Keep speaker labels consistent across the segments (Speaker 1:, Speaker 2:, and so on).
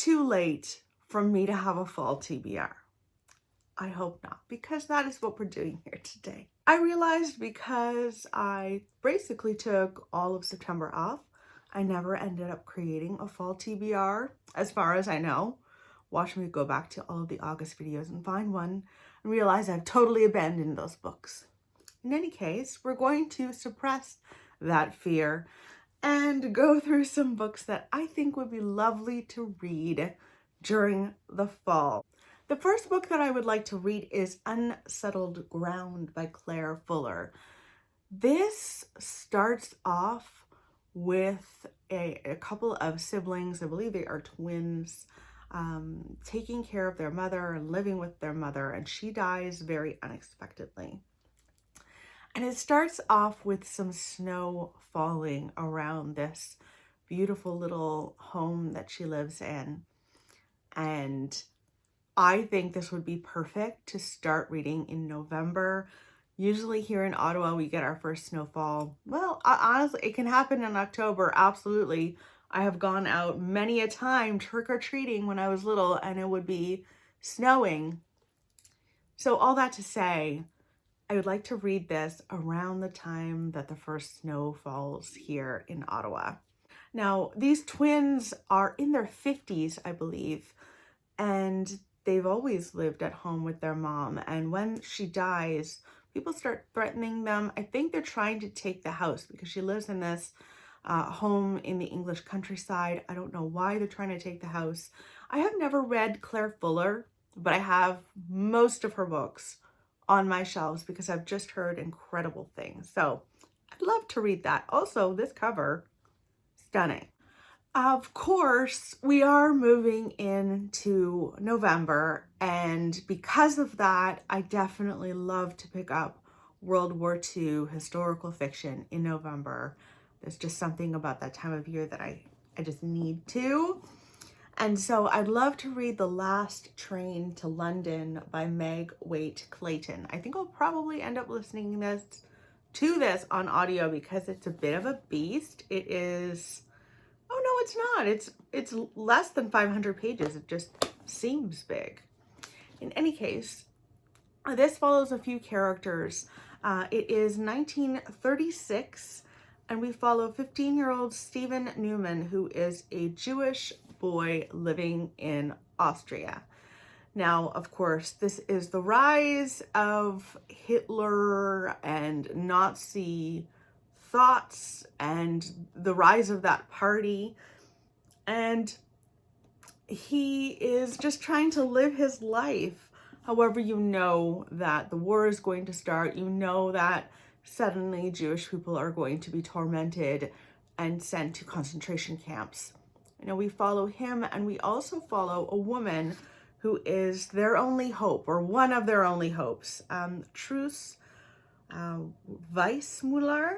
Speaker 1: too late for me to have a fall TBR? I hope not, because that is what we're doing here today. I realized because I basically took all of September off, I never ended up creating a fall TBR, as far as I know. Watch me go back to all of the August videos and find one and realize I've totally abandoned those books. In any case, we're going to suppress that fear and go through some books that I think would be lovely to read during the fall. The first book that I would like to read is Unsettled Ground by Claire Fuller. This starts off with a couple of siblings, I believe they are twins, taking care of their mother and living with their mother, and she dies very unexpectedly. And it starts off with some snow falling around this beautiful little home that she lives in. And I think this would be perfect to start reading in November. Usually here in Ottawa, we get our first snowfall. Well, honestly, it can happen in October, absolutely. I have gone out many a time trick-or-treating when I was little and it would be snowing. So all that to say, I would like to read this around the time that the first snow falls here in Ottawa. Now, these twins are in their 50s, I believe, and they've always lived at home with their mom. And when she dies, people start threatening them. I think they're trying to take the house because she lives in this home in the English countryside. I don't know why they're trying to take the house. I have never read Claire Fuller, but I have most of her books on my shelves because I've just heard incredible things. So I'd love to read that. Also, this cover, stunning. Of course, we are moving into November, and because of that, I definitely love to pick up World War II historical fiction in November. There's just something about that time of year that I just need to. And so I'd love to read The Last Train to London by Meg Waite Clayton. I think I'll probably end up listening to this on audio because it's a bit of a beast. It is, oh no, it's not. It's less than 500 pages. It just seems big. In any case, this follows a few characters. It is 1936, and we follow 15-year-old Stephen Newman, who is a Jewish boy living in Austria. Now, of course, this is the rise of Hitler and Nazi thoughts and the rise of that party. And he is just trying to live his life. However, you know that the war is going to start. You know that suddenly Jewish people are going to be tormented and sent to concentration camps. You know, we follow him, and we also follow a woman who is their only hope, or one of their only hopes. Truus Weissmuller.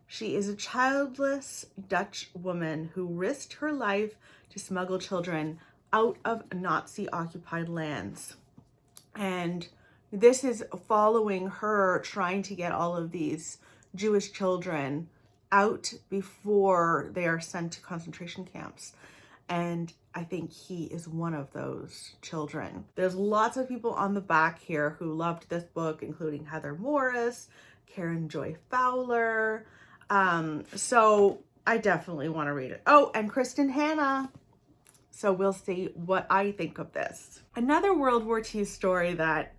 Speaker 1: She is a childless Dutch woman who risked her life to smuggle children out of Nazi-occupied lands. And this is following her trying to get all of these Jewish children out before they are sent to concentration camps. And I think he is one of those children. There's lots of people on the back here who loved this book, including Heather Morris, Karen Joy Fowler. So I definitely want to read it. Oh, and Kristen Hanna. So we'll see what I think of this. Another World War II story that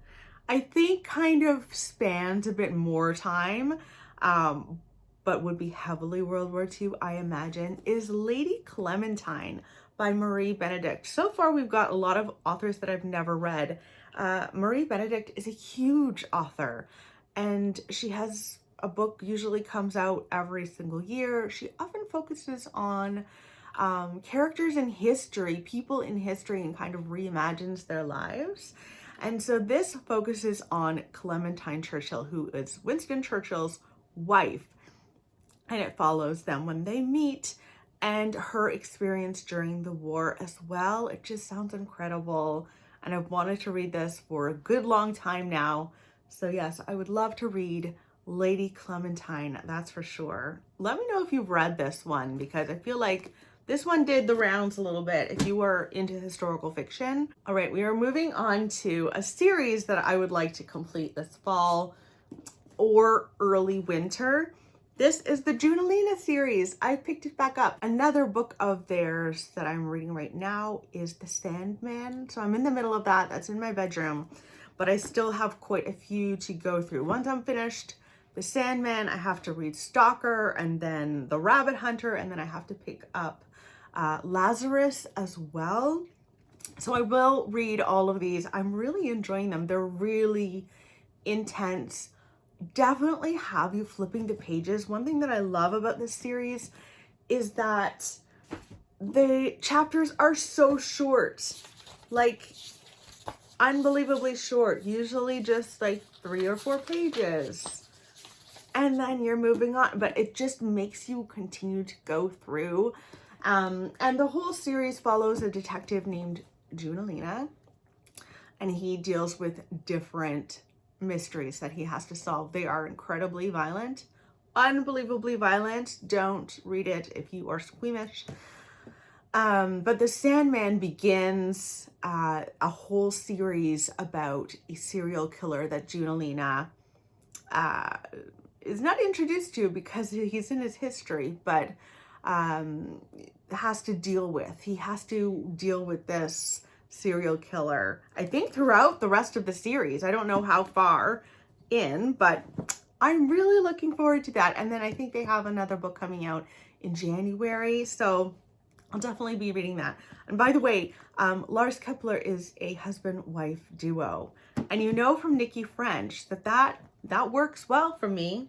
Speaker 1: I think kind of spans a bit more time, but would be heavily World War II, I imagine, is Lady Clementine by Marie Benedict. So far, we've got a lot of authors that I've never read. Marie Benedict is a huge author, and she has a book usually comes out every single year. She often focuses on characters in history, people in history, and kind of reimagines their lives. And so this focuses on Clementine Churchill, who is Winston Churchill's wife. And it follows them when they meet and her experience during the war as well. It just sounds incredible. And I've wanted to read this for a good long time now. So yes, I would love to read Lady Clementine, that's for sure. Let me know if you've read this one, because I feel like This one did the rounds a little bit if you were into historical fiction. All right, we are moving on to a series that I would like to complete this fall or early winter. This is the Junolina series. I picked it back up. Another book of theirs that I'm reading right now is The Sandman. So I'm in the middle of that. That's in my bedroom, but I still have quite a few to go through. Once I'm finished The Sandman, I have to read Stalker and then The Rabbit Hunter, and then I have to pick up Lazarus as well. So I will read all of these. I'm really enjoying them. They're really intense. Definitely have you flipping the pages. One thing that I love about this series is that the chapters are so short, like unbelievably short, usually just like 3 or 4 pages, and then you're moving on, but it just makes you continue to go through. And the whole series follows a detective named Junolina, and he deals with different mysteries that he has to solve. They are incredibly violent, unbelievably violent. Don't read it if you are squeamish. But The Sandman begins a whole series about a serial killer that Junolina is not introduced to because he's in his history, but has to deal with. He has to deal with this serial killer, I think, throughout the rest of the series. I don't know how far in, but I'm really looking forward to that. And then I think they have another book coming out in January, so I'll definitely be reading that. And by the way, Lars Kepler is a husband-wife duo, and you know from Nikki French that works well for me.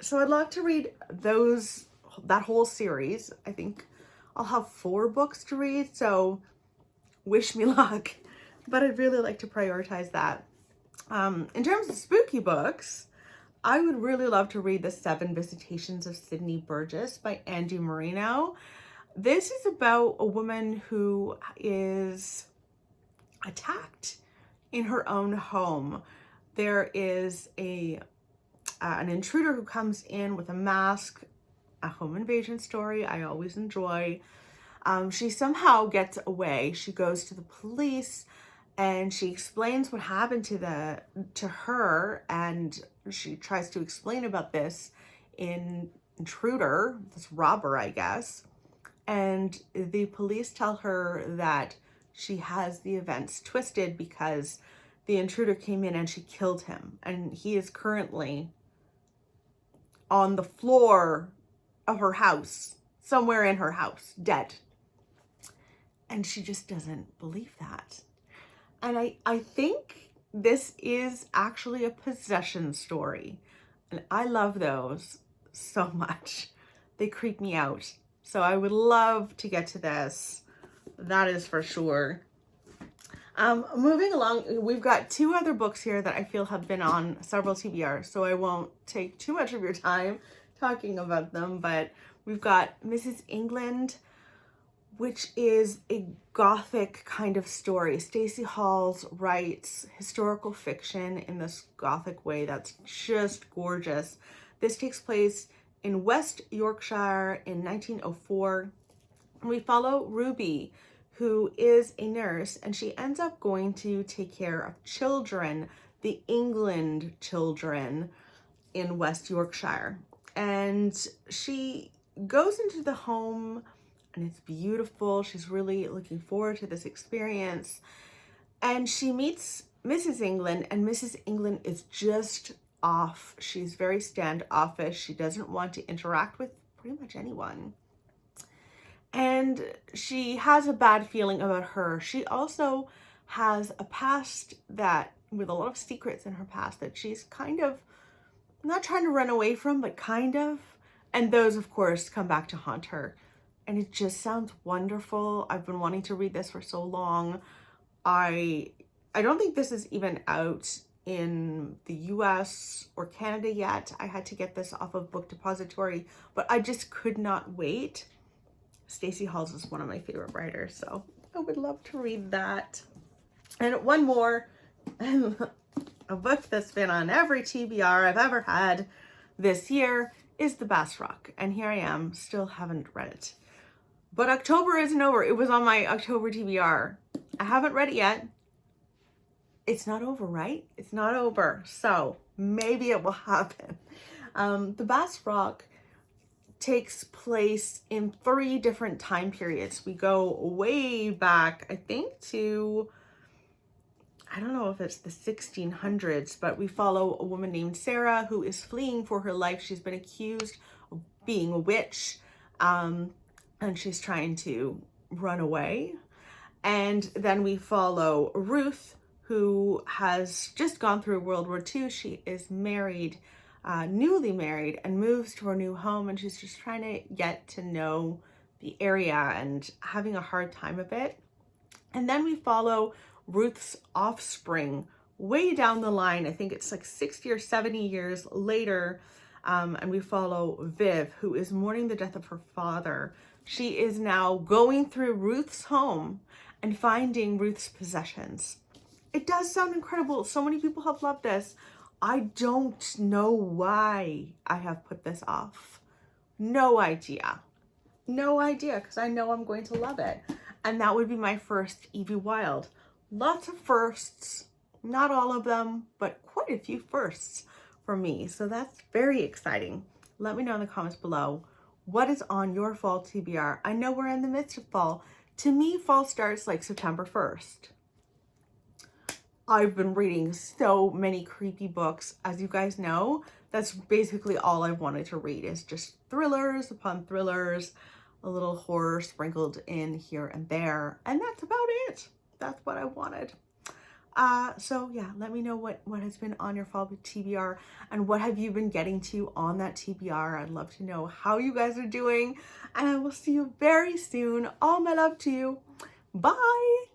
Speaker 1: So I'd love to read that whole series. I think I'll have 4 books to read, so wish me luck, but I'd really like to prioritize that. In terms of spooky books, I would really love to read The Seven Visitations of Sydney Burgess by Andy Marino. This is about a woman who is attacked in her own home. There is an intruder who comes in with a mask, a home invasion story I always enjoy. She somehow gets away. She goes to the police and she explains what happened to her, and she tries to explain about this intruder, this robber, I guess. And the police tell her that she has the events twisted because the intruder came in and she killed him, and he is currently on the floor of her house, somewhere in her house, dead. And she just doesn't believe that. And I think this is actually a possession story. And I love those so much. They creep me out. So I would love to get to this. That is for sure. Moving along, we've got 2 other books here that I feel have been on several TBRs, so I won't take too much of your time talking about them, but we've got Mrs. England, which is a gothic kind of story. Stacey Halls writes historical fiction in this gothic way that's just gorgeous. This takes place in West Yorkshire in 1904. We follow Ruby, who is a nurse, and she ends up going to take care of children, the England children in West Yorkshire. And she goes into the home, and it's beautiful. She's really looking forward to this experience. And she meets Mrs. England, and Mrs. England is just off. She's very standoffish. She doesn't want to interact with pretty much anyone. And she has a bad feeling about her. She also has a past that, with a lot of secrets in her past, that she's kind of not trying to run away from, but kind of. And those, of course, come back to haunt her. And it just sounds wonderful. I've been wanting to read this for so long. I don't think this is even out in the US or Canada yet. I had to get this off of Book Depository, but I just could not wait. Stacey Halls is one of my favorite writers, so I would love to read that. And one more, a book that's been on every TBR I've ever had this year is The Bass Rock. And here I am, still haven't read it. But October isn't over. It was on my October TBR. I haven't read it yet. It's not over, right? It's not over. So maybe it will happen. The Basque Rock takes place in 3 different time periods. We go way back, I think, to, I don't know if it's the 1600s, but we follow a woman named Sarah who is fleeing for her life. She's been accused of being a witch, and she's trying to run away. And then we follow Ruth, who has just gone through World War II. She is married, newly married, and moves to her new home, and she's just trying to get to know the area and having a hard time of it. And then we follow Ruth's offspring way down the line. I think it's like 60 or 70 years later. And we follow Viv, who is mourning the death of her father. She is now going through Ruth's home and finding Ruth's possessions. It does sound incredible. So many people have loved this. I don't know why I have put this off. No idea. No idea, because I know I'm going to love it. And that would be my first Evie Wyld. Lots of firsts, not all of them, but quite a few firsts for me. So that's very exciting. Let me know in the comments below, what is on your fall TBR? I know we're in the midst of fall. To me, fall starts like September 1st. I've been reading so many creepy books. As you guys know, that's basically all I've wanted to read, is just thrillers upon thrillers, a little horror sprinkled in here and there. And that's about it. That's what I wanted. So yeah, let me know what has been on your fall TBR and what have you been getting to on that TBR. I'd love to know how you guys are doing, and I will see you very soon. All my love to you. Bye.